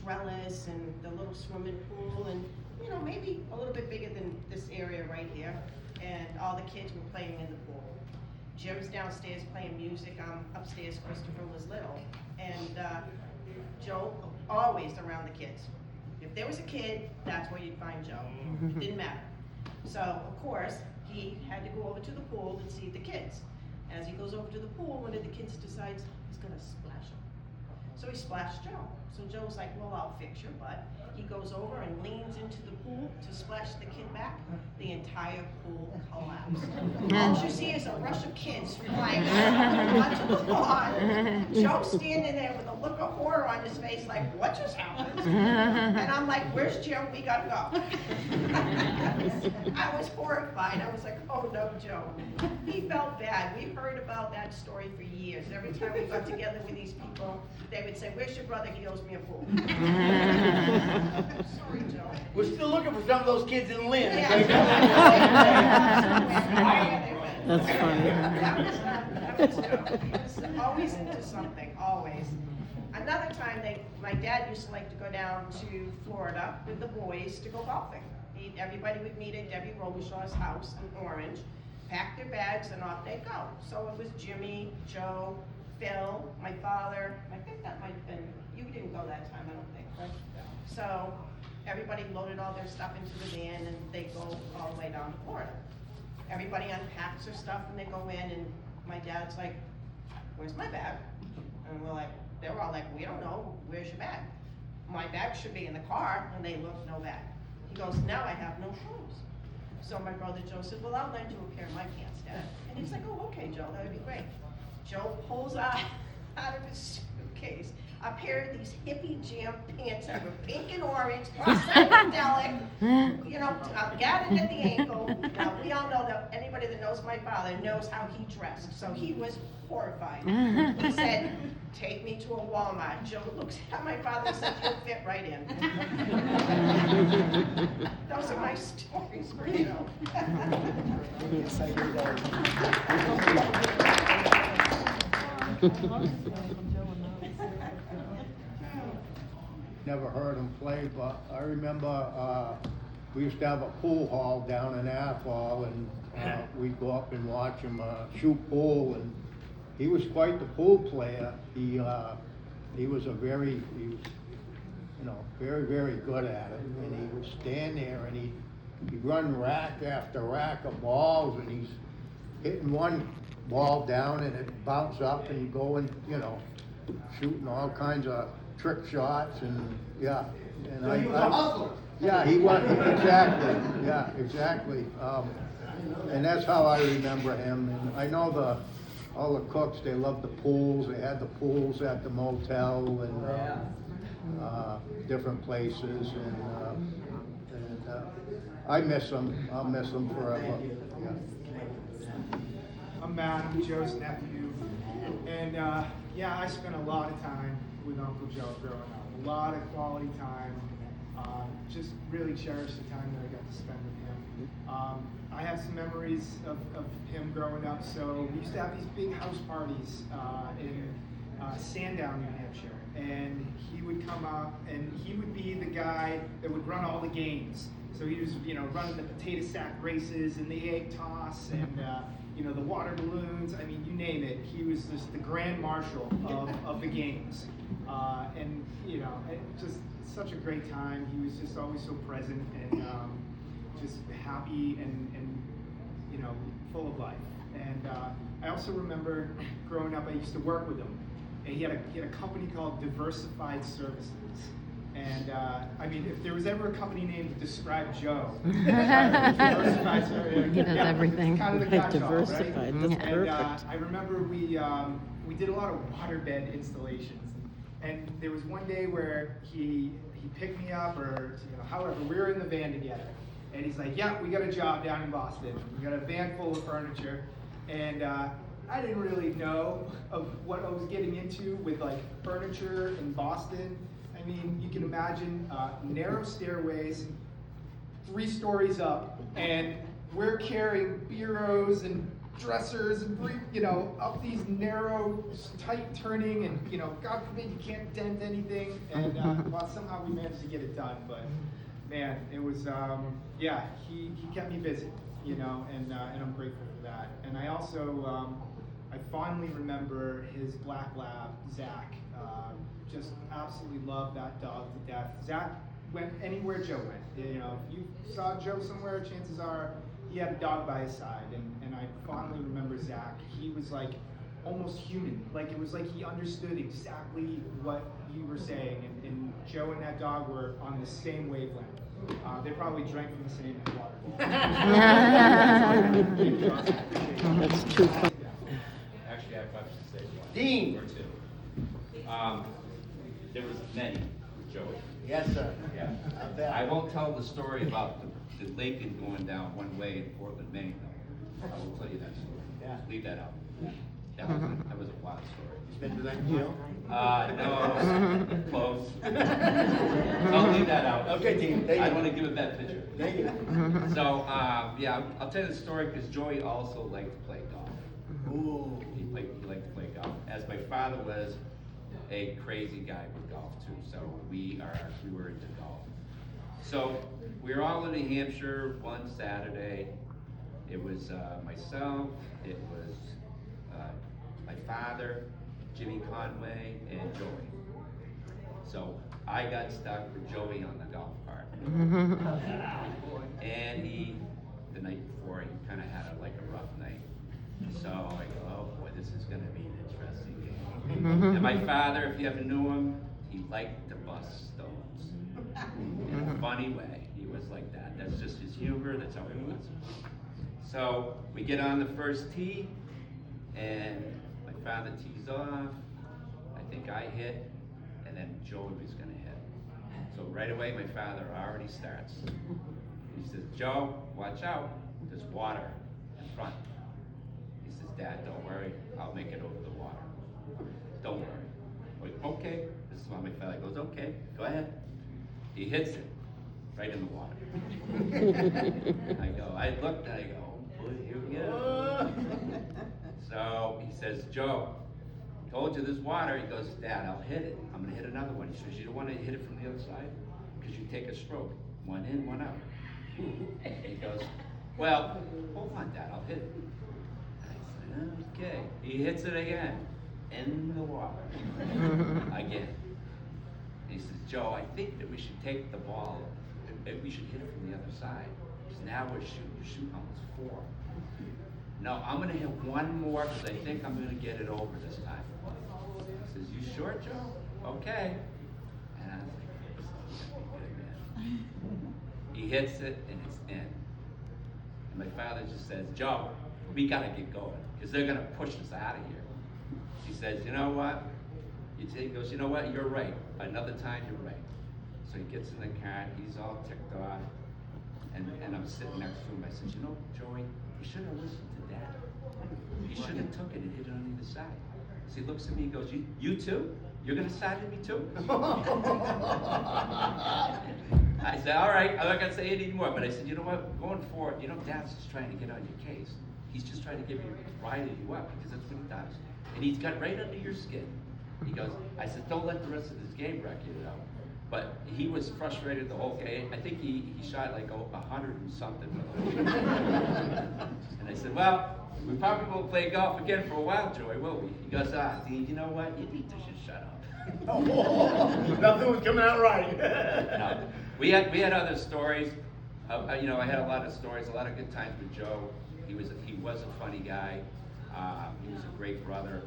trellis and the little swimming pool, and you know, maybe a little bit bigger than this area right here. And all the kids were playing in the pool. Jim's downstairs playing music. I'm upstairs. Christopher was little, and Joe always around the kids. If there was a kid, that's where you'd find Joe. It didn't matter. So of course he had to go over to the pool and see the kids. As he goes over to the pool, one of the kids decides he's gonna splash him. So he splashed Joe. So Joe's like, well, I'll fix your butt. He goes over and leans into the pool to splash the kid back. The entire pool collapsed. All you see is a rush of kids flying onto the lawn. Joe's standing there with a look of horror on his face like, what just happened? And I'm like, where's Joe? We gotta go. I was horrified. I was like, oh no, Joe. He felt bad. We've heard about that story for years. Every time we got together with these people, they would say, where's your brother? He owes me a pool. Sorry, Joe. We're still looking for some of those kids in Lynn. That's funny. That was Joe. He was always into something, always. Another time, my dad used to like to go down to Florida with the boys to go golfing. Everybody would meet at Debbie Robichaux's house in Orange, pack their bags, and off they go. So it was Jimmy, Joe, Phil, my father. I think that might have been, you didn't go that time, I don't think, right? So everybody loaded all their stuff into the van and they go all the way down to Florida. Everybody unpacks their stuff and they go in, and my dad's like, where's my bag? And they were all like, we don't know, where's your bag? My bag should be in the car, and they look, no bag. He goes, now I have no shoes. So my brother Joe said, well, I'll lend you a pair of my pants, Dad. And he's like, oh, okay, Joe, that would be great. Joe pulls out of his suitcase a pair of these hippie jam pants that were pink and orange, psychedelic, you know, gathered at the ankle. Now, we all know that anybody that knows my father knows how he dressed, so he was horrified. He said, take me to a Walmart. Joe looks at my father and says, you'll fit right in. Those are my stories for Joe. Never heard him play, but I remember we used to have a pool hall down in Athol, and we'd go up and watch him shoot pool, and he was quite the pool player. He was very, very good at it, and he would stand there and he'd run rack after rack of balls, and he's hitting one ball down and it bounce up and go and, shooting all kinds of trick shots, and yeah. And he was a hustler. Yeah, he was, exactly, yeah, exactly. And that's how I remember him. And I know all the cooks, they loved the pools. They had the pools at the motel and different places. And I miss him. I'll miss him forever. Yeah. I'm Matt, I'm Joe's nephew, and I spent a lot of time with Uncle Joe growing up, a lot of quality time, just really cherished the time that I got to spend with him. I have some memories of him growing up, so we used to have these big house parties in Sandown, New Hampshire, and he would come up and he would be the guy that would run all the games. So he was, running the potato sack races and the egg toss and the water balloons. I mean, you name it. He was just the grand marshal of the games. Just such a great time. He was just always so present and just happy and full of life. And I also remember growing up, I used to work with him. And he had a company called Diversified Services. And if there was ever a company name to describe Joe, Diversified Services. He does everything. Kind of the catch-all, Diversified. right? That's perfect. I remember we did a lot of waterbed installations. And there was one day where he picked me up, or however, we were in the van together. And he's like, yeah, we got a job down in Boston. We got a van full of furniture. And I didn't really know of what I was getting into with like furniture in Boston. I mean, you can imagine narrow stairways, 3 stories up, and we're carrying bureaus and dressers and you know, up these narrow, tight turning, and you know, God forbid you can't dent anything. And well, somehow we managed to get it done. But man, it was yeah, he kept me busy, you know, and I'm grateful for that. And I also I fondly remember his black lab, Zach. Just absolutely loved that dog to death. Zach went anywhere Joe went. You know, if you saw Joe somewhere, chances are he had a dog by his side. And I fondly remember Zach. He was like almost human. Like it was like he understood exactly what you were saying. And Joe and that dog were on the same wavelength. They probably drank from the same water bowl. That's too funny. Actually, I probably should say one. Dean. Or two. There was many with Joey. Yes, sir. Yeah. I bet. I won't tell the story about the Lincoln going down one way in Portland, Maine, though. I will tell you that story. Yeah. Leave that out. That was a wild story. He's been to that jail? No, close. I'll leave that out. Okay, Dean, thank I you. don't want to give a bad picture. Thank you. So, yeah, I'll tell you the story because Joey also liked to play golf. Ooh. He liked to play golf. As my father was a crazy guy with golf too, so we were into golf. So we were all in New Hampshire one Saturday. It was myself, it was my father, Jimmy Conway, and Joey. So I got stuck with Joey on the golf cart. And the night before, he kind of had a rough night. So I go, oh boy, this is gonna be an interesting game. And my father, if you ever knew him, he liked to bust stones. In a funny way, he was like that. That's just his humor, that's how he was. So we get on the first tee, and my father tees off. I think I hit, and then Joey was gonna hit. So right away, my father already starts. He says, Joe, watch out, there's water in front. He says, Dad, don't worry, I'll make it over the water. Don't worry. Like, okay, this is why my father goes, okay, go ahead. He hits it right in the water. I looked and I go, oh boy, here we go. So he says, Joe, told you there's water. He goes, Dad, I'll hit it. I'm gonna hit another one. He says, you don't want to hit it from the other side? Because you take a stroke. One in, one out. He goes, well, hold on, Dad, I'll hit it. I said, okay. He hits it again. In the water. Again. He says, Joe, I think that we should take the ball, we should hit it from the other side. Because now we're shooting almost 4. No, I'm gonna hit one more because I think I'm gonna get it over this time. He says, you sure, Joe? Okay. And I was like, this is gonna be good, man. He hits it and it's in. And my father just says, Joe, we gotta get going because they're gonna push us out of here. He says, you know what? He goes, you know what? You're right. Another time, you're right. So he gets in the car. He's all ticked off. And I'm sitting next to him. I said, you know, Joey, you should have listened to Dad. You should have took it and hit it on either side. So he looks at me and goes, you too? You're going to side with me too? I said, all right. I'm not going to say it anymore. But I said, you know what? Going forward, you know, Dad's just trying to get on your case. He's just trying to rile you up because that's what he does. And he's got right under your skin. He goes, I said, don't let the rest of this game wreck you, though. But he was frustrated the whole game. I think he shot like 100 and something. And I said, well, we probably won't play golf again for a while, Joey, will we? He goes, Dean, you know what? You need to just shut up. Nothing was coming out right. No. We had other stories. You know, I had a lot of stories, a lot of good times with Joe. He was a funny guy. He was a great brother.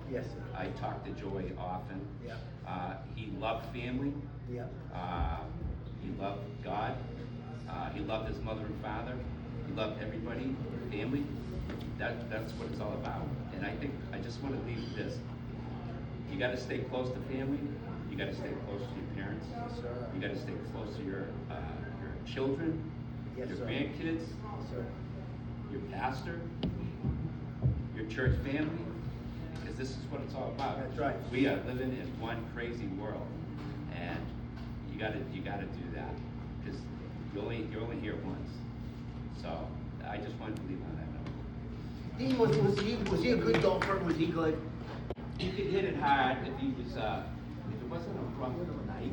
Yes, sir. I talked to Joey often. Yeah. He loved family. Yeah. He loved God. He loved his mother and father. He loved everybody, family. That's what it's all about. And I think I just want to leave with this. You got to stay close to family. You got to stay close to your parents. Yes, sir. You got to stay close to your children, Yes, your sir. grandkids, Yes, sir. your pastor, your church family, because this is what it's all about. That's right. We are living in one crazy world, and you gotta do that because you're only here once. So I just wanted to leave on that note. Dean, was he a good golfer? Was he good? He could hit it hard if he was, if it wasn't a rough night.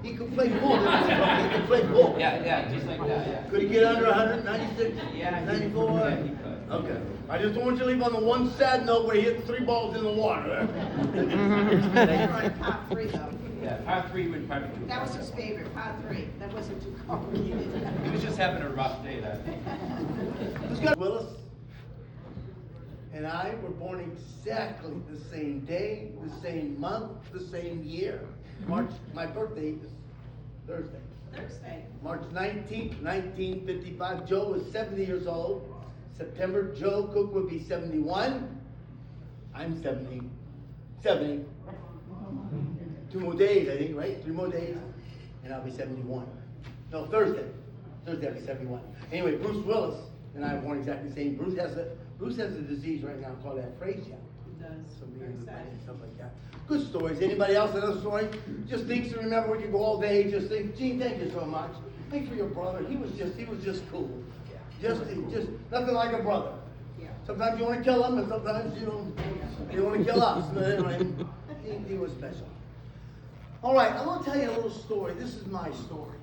He could play ball. He could play ball. Yeah, just like that, yeah. Could he get under 196? Yeah, 94? yeah, he could. Okay. I just don't want you to leave on the one sad note where he hit 3 balls in the water. They were on par 3 though. Yeah, par 3 would probably do. That was his favorite, par 3. That wasn't too complicated. He was just having a rough day that day. Who's got Willis? And I were born exactly the same day, the same month, the same year. March, my birthday is Thursday. Thursday. March 19th, 1955. Joe was 70 years old. September, Joe Cook would be 71. I'm 70. 70. 2 more days, I think, right? 3 more days, and I'll be 71. No, Thursday. Thursday I'll be 71. Anyway, Bruce Willis and I were born exactly the same. Bruce has a disease right now called aphasia. He does. Some Very and sad. stuff like that. Good stories. Anybody else another story? Just thinks to remember. We could go all day. Just think, Gene, thank you so much. Thanks for your brother. He was just cool. Just nothing like a brother. Yeah. Sometimes you want to kill him, and sometimes you don't. You want to kill us. But anyway, he was special. All right, I'm going to tell you a little story. This is my story.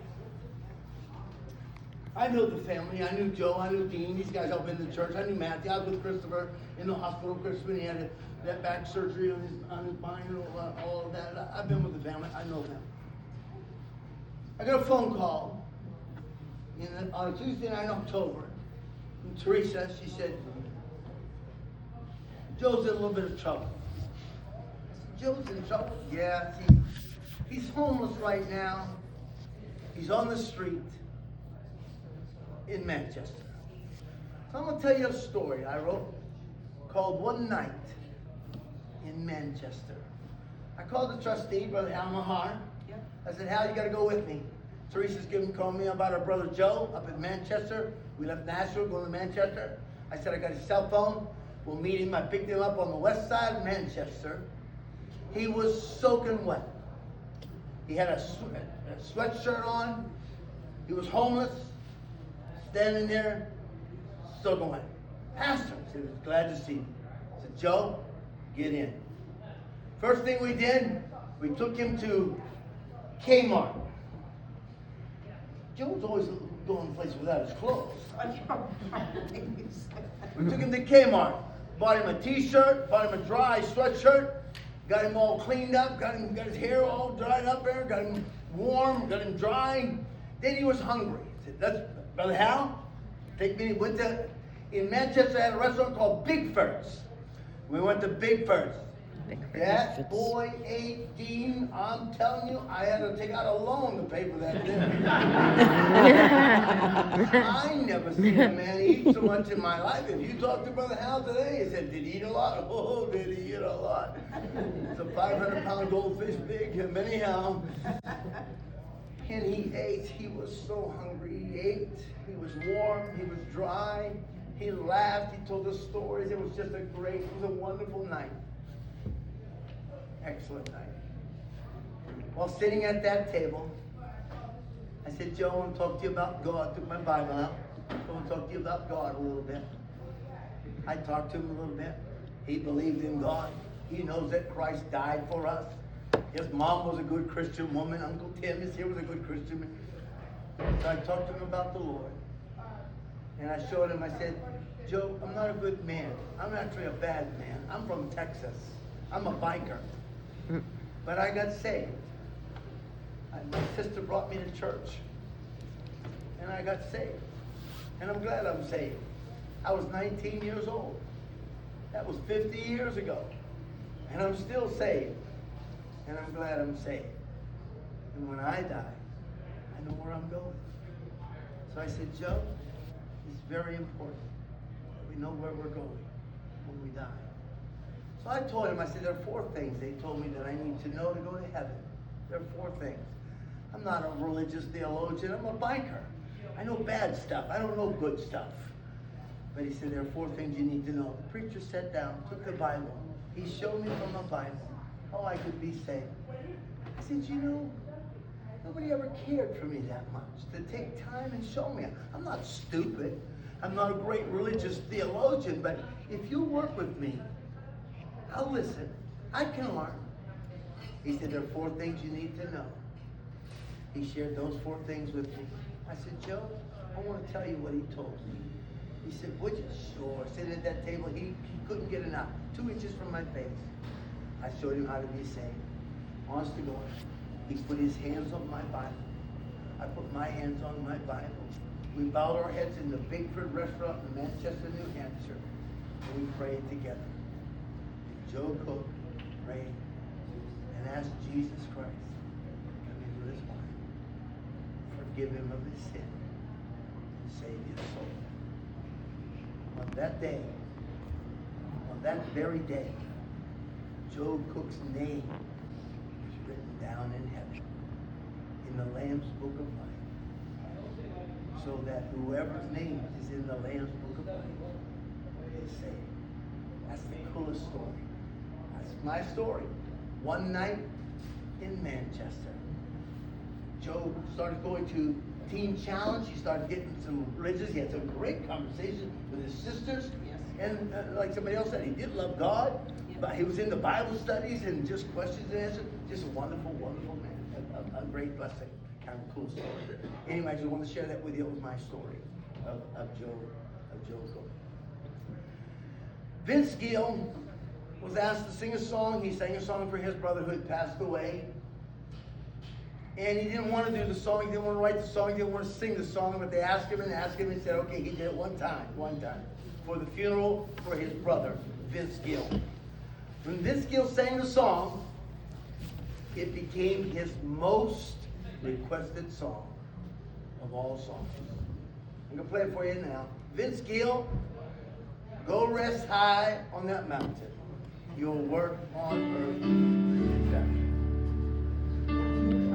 I knew the family. I knew Joe. I knew Dean. These guys all been in the church. I knew Matthew. I was with Christopher in the hospital. Christopher, he had that back surgery on his spine and all of that. I've been with the family. I know them. I got a phone call on a Tuesday night in October from Teresa. She said, Joe's in a little bit of trouble. I said, Joe's in trouble? Yeah. He's homeless right now. He's on the street in Manchester. So I'm going to tell you a story I wrote called One Night in Manchester. I called the trustee, Brother Al Mahar. Yep. I said, Hal, you got to go with me. Teresa's calling me about her brother Joe up in Manchester. We left Nashville, going to Manchester. I said, I got his cell phone. We'll meet him. I picked him up on the west side of Manchester. He was soaking wet. He had a sweatshirt on. He was homeless, standing there, soaking wet. Pastor, I said, glad to see you. I said, Joe, get in. First thing we did, we took him to Kmart. Joe was always going places without his clothes. We took him to Kmart, bought him a t-shirt, bought him a dry sweatshirt, got him all cleaned up, got his hair all dried up there, got him warm, got him dry. Then he was hungry. I said, that's Brother Hal, take me. In Manchester, I had a restaurant called Big Furts. We went to Big Furts. That boy ate, Dean, I'm telling you, I had to take out a loan to pay for that dinner. I never seen a man eat so much in my life. If you talk to Brother Hal today, he said, did he eat a lot? Oh, did he eat a lot? It's a 500-pound goldfish big, him anyhow. And he ate. He was so hungry. He ate. He was warm. He was dry. He laughed. He told us stories. It was just it was a wonderful night. Excellent night. While sitting at that table, I said, Joe, I want to talk to you about God. Took my Bible out. I want to talk to you about God a little bit. I talked to him a little bit. He believed in God. He knows that Christ died for us. His mom was a good Christian woman. Uncle Tim is here, was a good Christian man. So I talked to him about the Lord. And I showed him, I said, Joe, I'm not a good man. I'm actually a bad man. I'm from Texas. I'm a biker. But I got saved. My sister brought me to church. And I got saved. And I'm glad I'm saved. I was 19 years old. That was 50 years ago. And I'm still saved. And I'm glad I'm saved. And when I die, I know where I'm going. So I said, Joe, it's very important that we know where we're going when we die. So I told him, I said, there are 4 things they told me that I need to know to go to heaven. There are 4 things. I'm not a religious theologian. I'm a biker. I know bad stuff. I don't know good stuff. But he said, there are 4 things you need to know. The preacher sat down, took the Bible. He showed me from the Bible how I could be saved. I said, you know, nobody ever cared for me that much to take time and show me. I'm not stupid. I'm not a great religious theologian, but if you work with me, I'll listen. I can learn. He said, there are 4 things you need to know. He shared those 4 things with me. I said, Joe, I want to tell you what he told me. He said, would you? Sure. Sitting at that table, he couldn't get enough. 2 inches from my face. I showed him how to be saved. Honest to God, he put his hands on my Bible. I put my hands on my Bible. We bowed our heads in the Bigford restaurant in Manchester, New Hampshire, and we prayed together. Joe Cook prayed and asked Jesus Christ to come into his life, forgive him of his sin, and save his soul. On that day, on that very day, Joe Cook's name was written down in heaven, in the Lamb's Book of Life, so that whoever's name is in the Lamb's Book of Life is saved. That's the coolest story. That's my story. One night in Manchester, Joe started going to Teen Challenge. He started getting some religious. He had some great conversations with his sisters. Yes. And like somebody else said, he did love God. But he was in the Bible studies and just questions and answers. Just a wonderful, wonderful man. A great blessing. Kind of cool story. Anyway, I just want to share that with you. It was my story of Joe Cook. Vince Gill was asked to sing a song. He sang a song for his brother who had passed away. And he didn't want to do the song. He didn't want to write the song. He didn't want to sing the song. But they asked him and asked him. And he said, okay, he did it one time. For the funeral for his brother, Vince Gill. When Vince Gill sang the song, it became his most requested song of all songs. I'm going to play it for you now. Vince Gill, go rest high on that mountain. Your work on earth